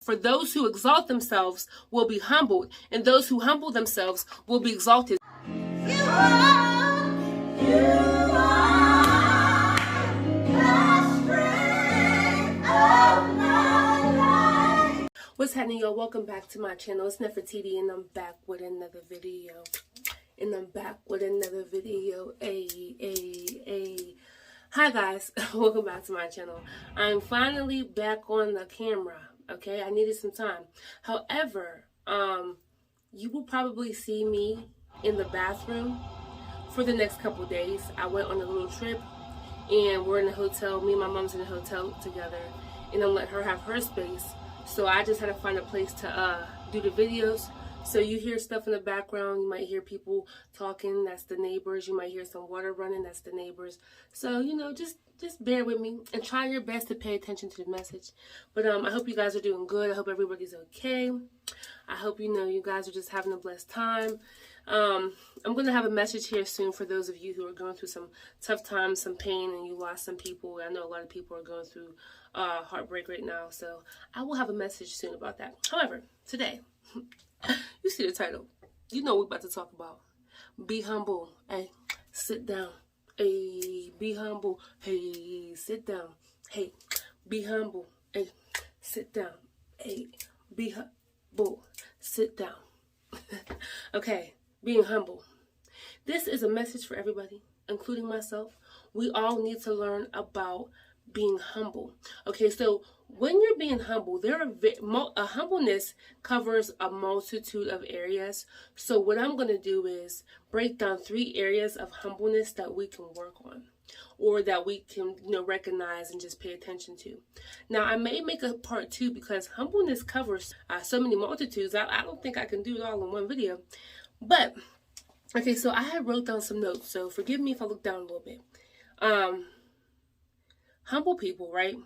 For those who exalt themselves will be humbled, and those who humble themselves will be exalted. What's happening, y'all? Welcome back to my channel. It's Nefertiti, and I'm back with another video. Hi guys, welcome back to my channel. I'm finally back on the camera. Okay, I needed some time. However, you will probably see me in the bathroom for the next couple days. I went on a little trip, and we're in a hotel. Me and my mom's in a hotel together, and I'm letting her have her space. So I just had to find a place to do the videos. So you hear stuff in the background. You might hear people talking. That's the neighbors. You might hear some water running. That's the neighbors. So, you know, just bear with me and try your best to pay attention to the message. But I hope you guys are doing good. I hope everybody's okay. I hope, you know, you guys are just having a blessed time. I'm going to have a message here soon for those of you who are going through some tough times, some pain, and you lost some people. I know a lot of people are going through heartbreak right now. So I will have a message soon about that. However, today, you see the title. You know what we're about to talk about. Be humble. Hey, sit down. Hey, be humble. Hey, sit down. Hey, be humble. Hey, sit down. Hey, be humble. Sit down. Okay, being humble. This is a message for everybody, including myself. We all need to learn about being humble. Okay, so when you're being humble, humbleness covers a multitude of areas. So what I'm going to do is break down 3 areas of humbleness that we can work on, or that we can, you know, recognize and just pay attention to. Now, I may make a part 2 because humbleness covers so many multitudes. I don't think I can do it all in one video. But, okay, so I had wrote down some notes. So forgive me if I look down a little bit. Humble people, right?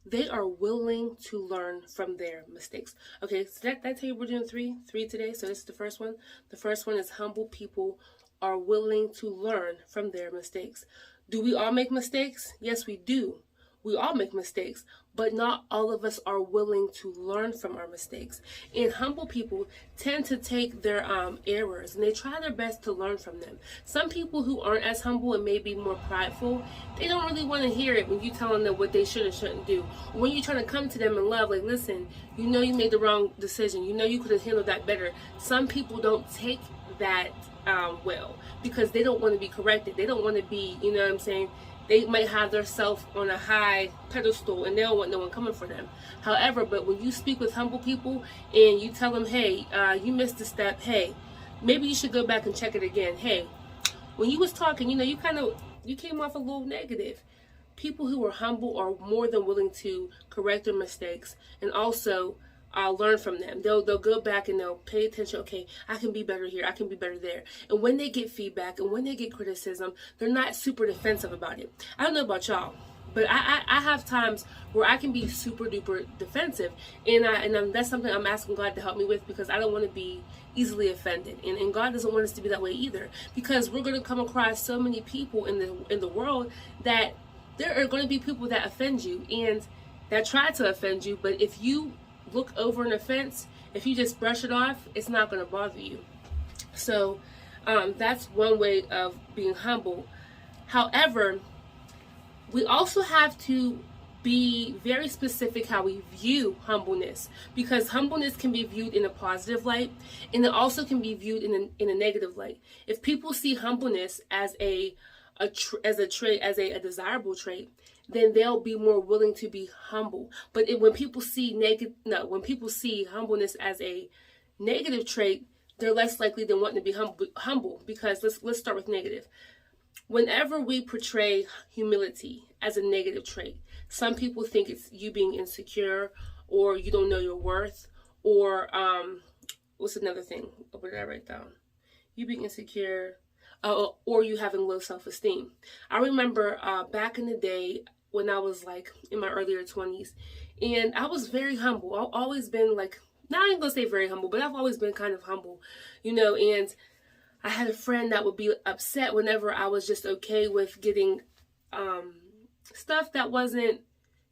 They are willing to learn from their mistakes. Okay, so that's how we're doing three today. So this is the first one. The first one is humble people are willing to learn from their mistakes. Do we all make mistakes? Yes, we do. We all make mistakes, but not all of us are willing to learn from our mistakes. And humble people tend to take their errors and they try their best to learn from them. Some people who aren't as humble and may be more prideful, they don't really want to hear it when you're telling them what they should or shouldn't do. When you're trying to come to them in love, like, listen, you know you made the wrong decision. You know you could have handled that better. Some people don't take that well, because they don't want to be corrected. They don't want to be, you know what I'm saying? They might have their self on a high pedestal and they don't want no one coming for them. However, but when you speak with humble people and you tell them, hey, you missed a step. Hey, maybe you should go back and check it again. Hey, when you was talking, you know, you came off a little negative. People who are humble are more than willing to correct their mistakes and also learn from them. They'll go back and they'll pay attention. Okay, I can be better here. I can be better there. And when they get feedback and when they get criticism, they're not super defensive about it. I don't know about y'all, but I have times where I can be super duper defensive, and that's something I'm asking God to help me with, because I don't want to be easily offended, and God doesn't want us to be that way either, because we're going to come across so many people in the world that there are going to be people that offend you and that try to offend you, but if you look over an offense, if you just brush it off, it's not going to bother you. So that's one way of being humble. However, we also have to be very specific how we view humbleness, because humbleness can be viewed in a positive light and it also can be viewed in a negative light. If people see humbleness as a desirable trait, then they'll be more willing to be humble. But when people see humbleness as a negative trait, they're less likely than wanting to be humble. Because let's start with negative. Whenever we portray humility as a negative trait, some people think it's you being insecure, or you don't know your worth, or what's another thing? What did I write down? You being insecure, or you having low self-esteem. I remember back in the day when I was like in my earlier 20s, and I was very humble. I've always been like, not even gonna say very humble, but I've always been kind of humble, you know. And I had a friend that would be upset whenever I was just okay with getting stuff that wasn't,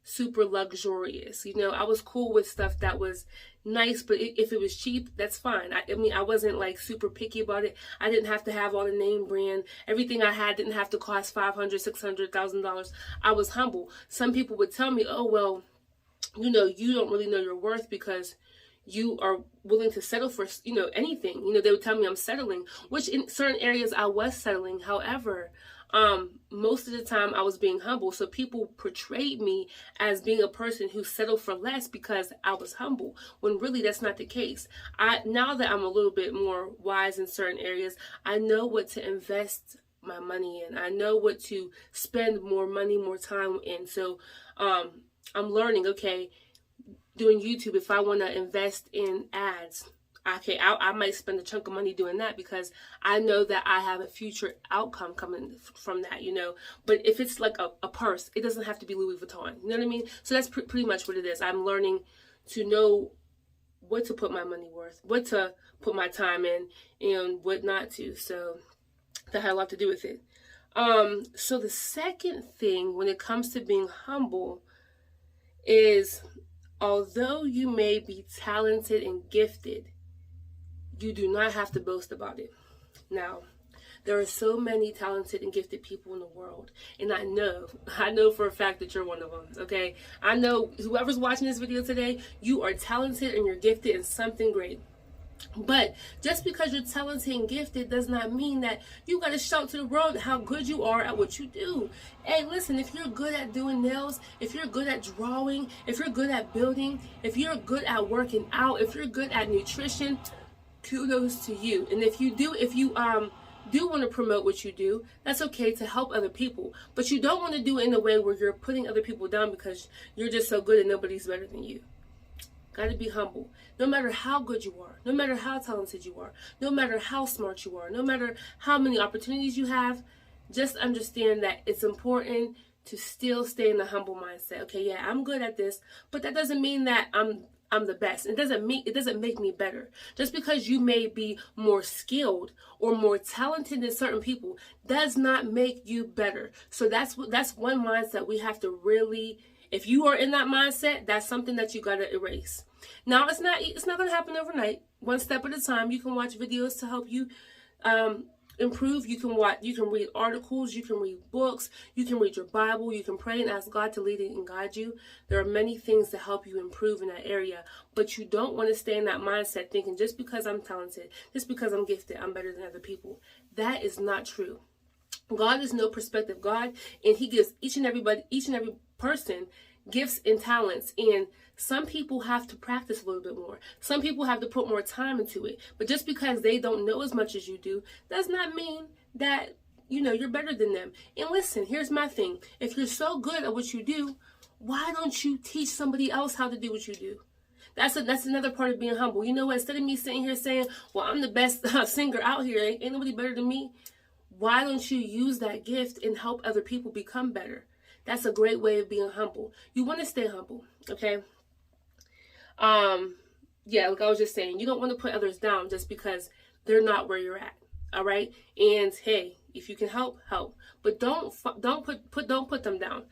super luxurious. You know, I was cool with stuff that was nice, but if it was cheap, that's fine. I mean, I wasn't like super picky about it. I didn't have to have all the name brand. Everything I had didn't have to cost $500, $600,000. I was humble. Some people would tell me, oh, well, you know, you don't really know your worth because you are willing to settle for, you know, anything. You know, they would tell me I'm settling, which in certain areas I was settling. However, most of the time I was being humble. So people portrayed me as being a person who settled for less because I was humble, when really that's not the case. Now that I'm a little bit more wise in certain areas, I know what to invest my money in. I know what to spend more money, more time in. So, I'm learning, okay, doing YouTube, if I want to invest in ads, okay, I might spend a chunk of money doing that because I know that I have a future outcome coming from that, you know. But if it's like a purse, it doesn't have to be Louis Vuitton, you know what I mean? So that's pretty much what it is. I'm learning to know what to put my money worth, what to put my time in, and what not to. So that had a lot to do with it. So the second thing when it comes to being humble is, although you may be talented and gifted, you do not have to boast about it. Now, there are so many talented and gifted people in the world, and I know for a fact that you're one of them, okay? I know whoever's watching this video today, you are talented and you're gifted in something great. But just because you're talented and gifted does not mean that you got to shout to the world how good you are at what you do. Hey, listen, if you're good at doing nails, if you're good at drawing, if you're good at building, if you're good at working out, if you're good at nutrition, kudos to you. And if you do want to promote what you do, that's okay, to help other people. But you don't want to do it in a way where you're putting other people down because you're just so good and nobody's better than you. Got to be humble. No matter how good you are, no matter how talented you are, no matter how smart you are, no matter how many opportunities you have, just understand that it's important to still stay in the humble mindset. Okay, yeah, I'm good at this, but that doesn't mean that I'm the best. It doesn't make me better. Just because you may be more skilled or more talented than certain people does not make you better. So that's one mindset we have to really. If you are in that mindset, that's something that you got to erase. Now, it's not going to happen overnight. One step at a time. You can watch videos to help you improve. You can read articles, you can read books, you can read your Bible, you can pray and ask God to lead and guide you. There are many things to help you improve in that area, but you don't want to stay in that mindset thinking just because I'm talented, just because I'm gifted, I'm better than other people. That is not true. God is no perspective God, and He gives each and every person gifts and talents, and some people have to practice a little bit more. Some people have to put more time into it. But just because they don't know as much as you do does not mean that, you know, you're better than them. And listen, here's my thing. If you're so good at what you do, why don't you teach somebody else how to do what you do? That's another part of being humble. You know what? Instead of me sitting here saying, well, I'm the best singer out here, ain't nobody better than me. Why don't you use that gift and help other people become better? That's a great way of being humble. You want to stay humble, okay? Yeah, like I was just saying, you don't want to put others down just because they're not where you're at, all right? And hey, if you can help, help. But don't put them down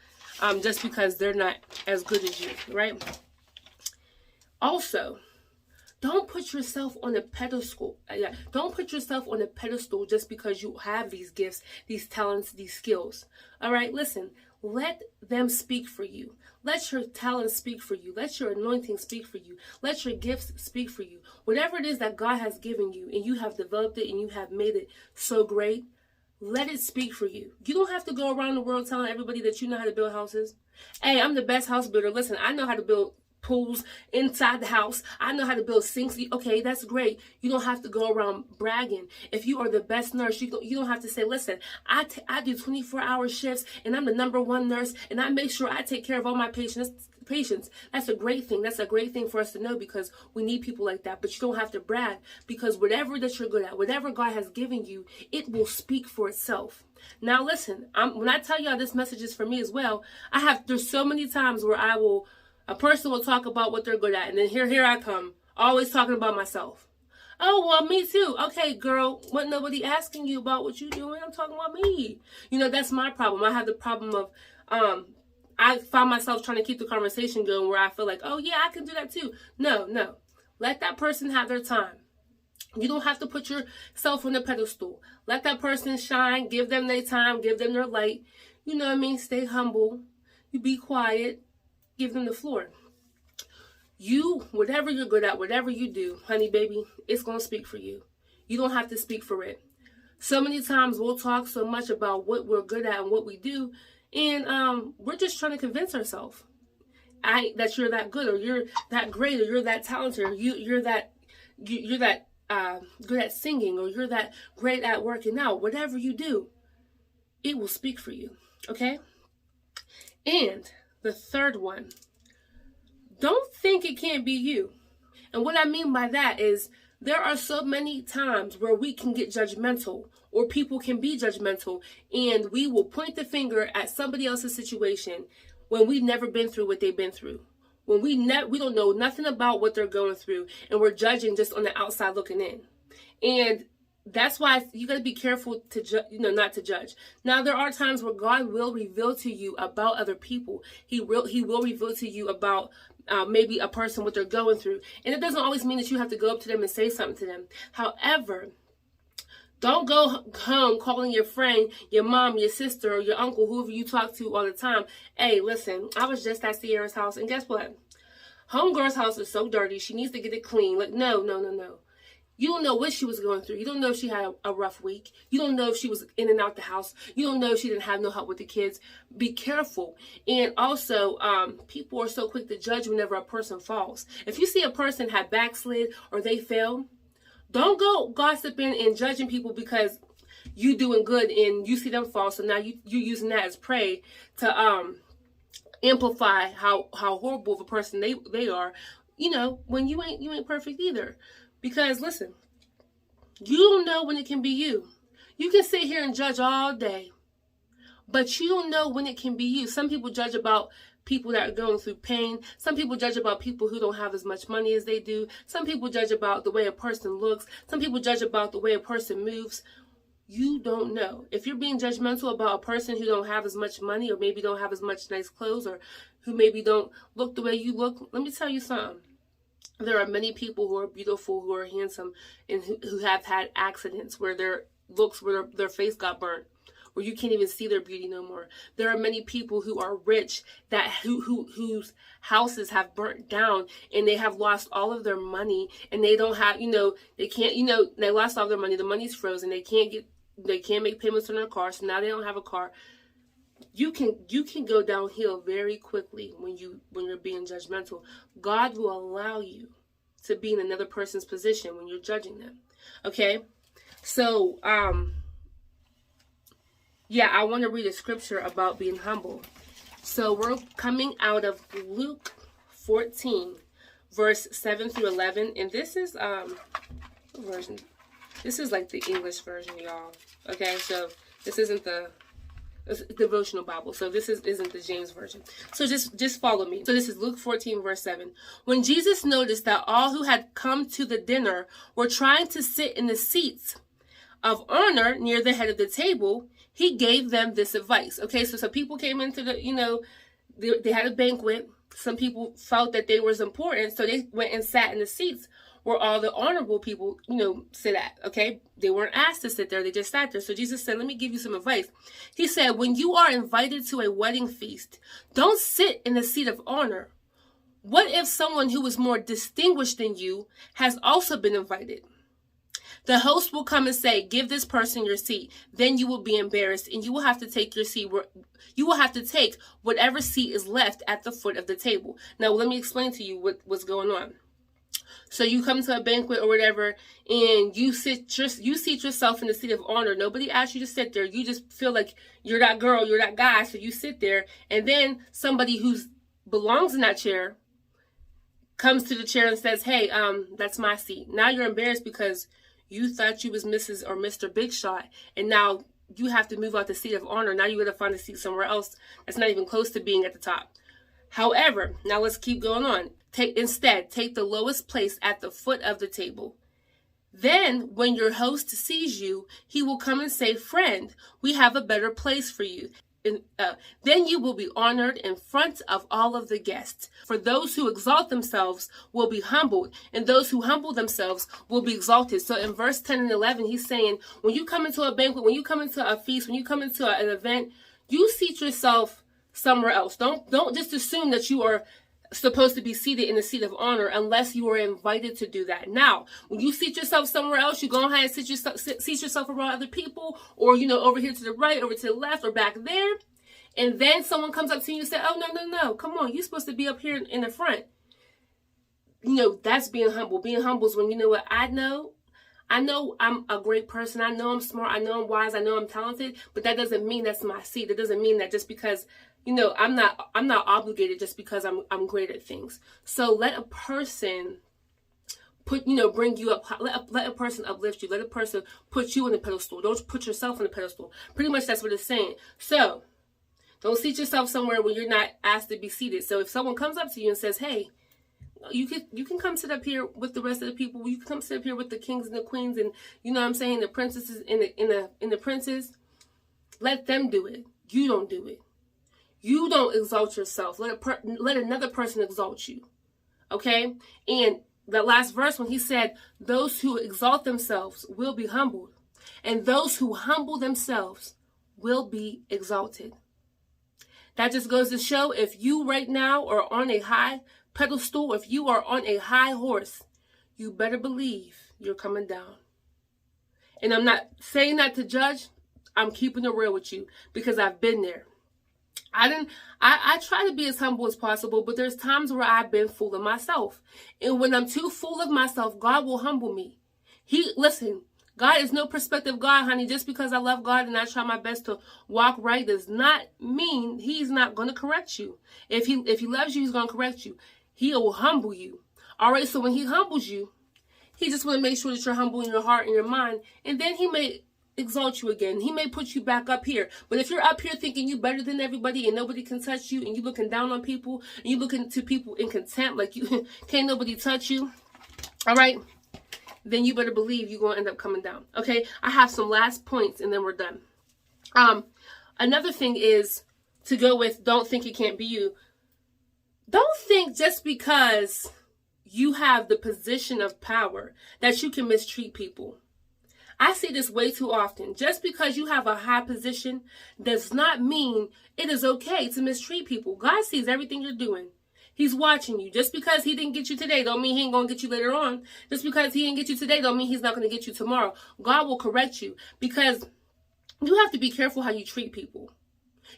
just because they're not as good as you, right? Also, don't put yourself on a pedestal. Don't put yourself on a pedestal just because you have these gifts, these talents, these skills. All right, listen. Let them speak for you. Let your talents speak for you. Let your anointing speak for you. Let your gifts speak for you. Whatever it is that God has given you and you have developed it and you have made it so great, let it speak for you. You don't have to go around the world telling everybody that you know how to build houses. Hey, I'm the best house builder. Listen, I know how to build pools inside the house. I know how to build sinks. Okay, that's great. You don't have to go around bragging. If you are the best nurse, you don't have to say, listen, I do 24-hour shifts and I'm the #1 nurse and I make sure I take care of all my patients. That's a great thing. That's a great thing for us to know because we need people like that. But you don't have to brag because whatever that you're good at, whatever God has given you, it will speak for itself. Now listen, when I tell y'all this message is for me as well, there's so many times where a person will talk about what they're good at, and then here I come, always talking about myself. Oh, well, me too. Okay, girl, what nobody asking you about what you doing? I'm talking about me. You know, that's my problem. I have the problem of, I find myself trying to keep the conversation going where I feel like, oh yeah, I can do that too. No. Let that person have their time. You don't have to put yourself on a pedestal. Let that person shine. Give them their time. Give them their light. You know what I mean? Stay humble. You be quiet. Give them the floor. You, whatever you're good at, whatever you do, honey baby, it's going to speak for you. You don't have to speak for it. So many times we'll talk so much about what we're good at and what we do, and we're just trying to convince ourselves that you're that good, or you're that great, or you're that talented, or you're that good at singing, or you're that great at working out. Whatever you do, it will speak for you. Okay? And the third one, don't think it can't be you. And what I mean by that is there are so many times where we can get judgmental, or people can be judgmental, and we will point the finger at somebody else's situation when we've never been through what they've been through. When we don't know nothing about what they're going through, and we're judging just on the outside looking in. And that's why you got to be careful to not to judge. Now, there are times where God will reveal to you about other people. He will reveal to you about maybe a person, what they're going through. And it doesn't always mean that you have to go up to them and say something to them. However, don't go home calling your friend, your mom, your sister, or your uncle, whoever you talk to all the time. Hey, listen, I was just at Sierra's house, and guess what? Homegirl's house is so dirty. She needs to get it clean. Like, no. You don't know what she was going through. You don't know if she had a rough week. You don't know if she was in and out the house. You don't know if she didn't have no help with the kids. Be careful. And also, people are so quick to judge whenever a person falls. If you see a person have backslid or they fail, don't go gossiping and judging people because you doing good and you see them fall. So now you're using that as prey to amplify how horrible of a person they are. When you ain't perfect either. Because listen, you don't know when it can be you. You can sit here and judge all day, but you don't know when it can be you. Some people judge about people that are going through pain. Some people judge about people who don't have as much money as they do. Some people judge about the way a person looks. Some people judge about the way a person moves. You don't know. If you're being judgmental about a person who don't have as much money, or maybe don't have as much nice clothes, or who maybe don't look the way you look, let me tell you something. There are many people who are beautiful, who are handsome, and who have had accidents where their face got burnt, where you can't even see their beauty no more. There are many people who are rich whose houses have burnt down, and they have lost all of their money, and they don't have, they can't, they lost all their money. The money's frozen. They can't make payments on their car, so now they don't have a car. You can go downhill very quickly when you're being judgmental. God will allow you to be in another person's position when you're judging them. Okay? So, I want to read a scripture about being humble. So we're coming out of Luke 14, verse 7 through 11. And this is, version. This is like the English version, y'all. Okay? So this isn't the devotional Bible. So this isn't the James version. So just follow me. So this is Luke 14, verse 7. When Jesus noticed that all who had come to the dinner were trying to sit in the seats of honor near the head of the table, he gave them this advice. Okay, so some people came into they had a banquet. Some people felt that they were important, so they went and sat in the seats where all the honorable people, sit at, okay? They weren't asked to sit there. They just sat there. So Jesus said, let me give you some advice. He said, when you are invited to a wedding feast, don't sit in the seat of honor. What if someone who is more distinguished than you has also been invited? The host will come and say, give this person your seat. Then you will be embarrassed, and you will have to take your seat. You will have to take whatever seat is left at the foot of the table. Now, let me explain to you what's going on. So you come to a banquet or whatever, and you seat yourself in the seat of honor. Nobody asked you to sit there. You just feel like you're that girl, you're that guy, so you sit there. And then somebody who belongs in that chair comes to the chair and says, hey, that's my seat. Now you're embarrassed because you thought you was Mrs. or Mr. Big Shot, and now you have to move out the seat of honor. Now you got to find a seat somewhere else that's not even close to being at the top. However, now let's keep going on. Instead, take the lowest place at the foot of the table. Then, when your host sees you, he will come and say, friend, we have a better place for you. then you will be honored in front of all of the guests. For those who exalt themselves will be humbled, and those who humble themselves will be exalted. So in verse 10 and 11, he's saying, when you come into a banquet, when you come into a feast, when you come into an event, you seat yourself somewhere else. Don't just assume that you are supposed to be seated in the seat of honor unless you are invited to do that. Now, when you seat yourself somewhere else, you go ahead and seat yourself around other people, or, over here to the right, over to the left, or back there. And then someone comes up to you and says, oh, no, come on, you're supposed to be up here in the front. That's being humble. Being humble is when, what, I know I'm a great person. I know I'm smart. I know I'm wise. I know I'm talented, but that doesn't mean that's my seat. That doesn't mean that just because I'm not obligated just because I'm great at things. So let a person bring you up. Let a person uplift you. Let a person put you on the pedestal. Don't put yourself on the pedestal. Pretty much that's what it's saying. So don't seat yourself somewhere where you're not asked to be seated. So if someone comes up to you and says, hey, you can come sit up here with the rest of the people. You can come sit up here with the kings and the queens and the princesses and the princes. Let them do it. You don't do it. You don't exalt yourself. Let another person exalt you. Okay? And the last verse when he said, those who exalt themselves will be humbled, and those who humble themselves will be exalted. That just goes to show, if you right now are on a high pedestal, if you are on a high horse, you better believe you're coming down. And I'm not saying that to judge. I'm keeping it real with you because I've been there. I try to be as humble as possible, but there's times where I've been full of myself. And when I'm too full of myself, God will humble me. Listen, God is no perspective God, honey. Just because I love God and I try my best to walk right does not mean he's not going to correct you. If he loves you, he's going to correct you. He will humble you. All right, so when he humbles you, he just want to make sure that you're humble in your heart and your mind, and then he may exalt you again. He may put you back up here. But if you're up here thinking you better than everybody and nobody can touch you, and you looking down on people, and you looking to people in contempt, like you can't nobody touch you, all right, then you better believe you're going to end up coming down. Okay, I have some last points and then we're done. Another thing is to go with, don't think it can't be you. Don't think just because you have the position of power that you can mistreat people. I see this way too often. Just because you have a high position does not mean it is okay to mistreat people. God sees everything you're doing. He's watching you. Just because he didn't get you today don't mean he ain't going to get you later on. Just because he didn't get you today don't mean he's not going to get you tomorrow. God will correct you, because you have to be careful how you treat people.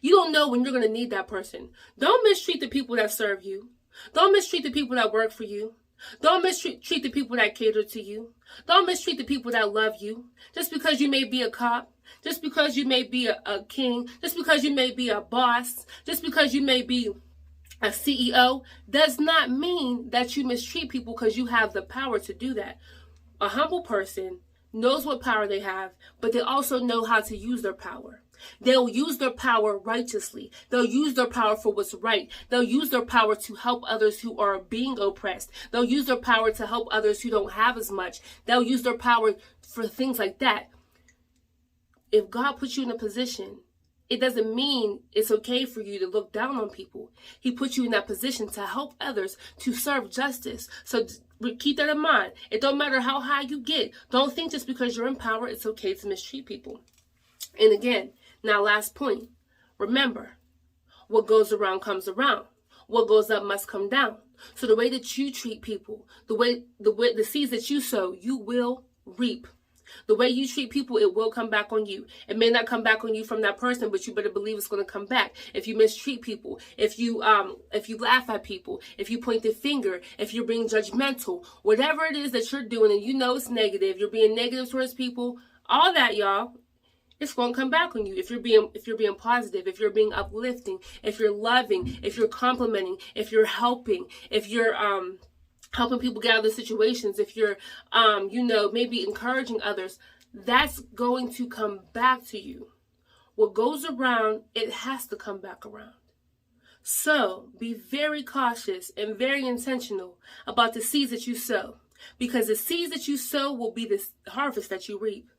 You don't know when you're going to need that person. Don't mistreat the people that serve you. Don't mistreat the people that work for you. Don't mistreat the people that cater to you. Don't mistreat the people that love you. Just because you may be a cop, just because you may be a king, just because you may be a boss, just because you may be a CEO, does not mean that you mistreat people because you have the power to do that. A humble person knows what power they have, but they also know how to use their power. They'll use their power righteously. They'll use their power for what's right. They'll use their power to help others who are being oppressed. They'll use their power to help others who don't have as much. They'll use their power for things like that. If God puts you in a position, it doesn't mean it's okay for you to look down on people. He put you in that position to help others, to serve justice. So keep that in mind. It don't matter how high you get. Don't think just because you're in power, it's okay to mistreat people. And again, now last point. Remember, what goes around comes around. What goes up must come down. So the way that you treat people, the seeds that you sow, you will reap. The way you treat people, it will come back on you. It may not come back on you from that person, but you better believe it's going to come back. If you mistreat people, if you laugh at people, if you point the finger, if you're being judgmental, whatever it is that you're doing and you know it's negative, you're being negative towards people, all that, y'all, it's going to come back on you. If you're being positive, if you're being uplifting, if you're loving, if you're complimenting, if you're helping, if you're helping people get out of the situations, if you're maybe encouraging others, that's going to come back to you. What goes around, it has to come back around. So be very cautious and very intentional about the seeds that you sow, because the seeds that you sow will be the harvest that you reap.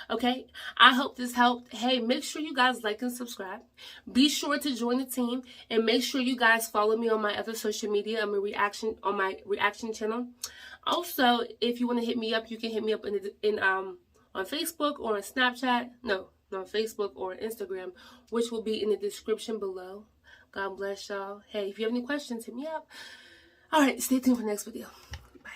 Okay, I hope this helped. Hey, make sure you guys like and subscribe. Be sure to join the team, and make sure you guys follow me on my other social media. I'm a reaction on my reaction channel. Also, if you want to hit me up, you can hit me up on Facebook or on Snapchat. No, on Facebook or Instagram, which will be in the description below. God bless y'all. Hey, if you have any questions, hit me up. All right, stay tuned for the next video.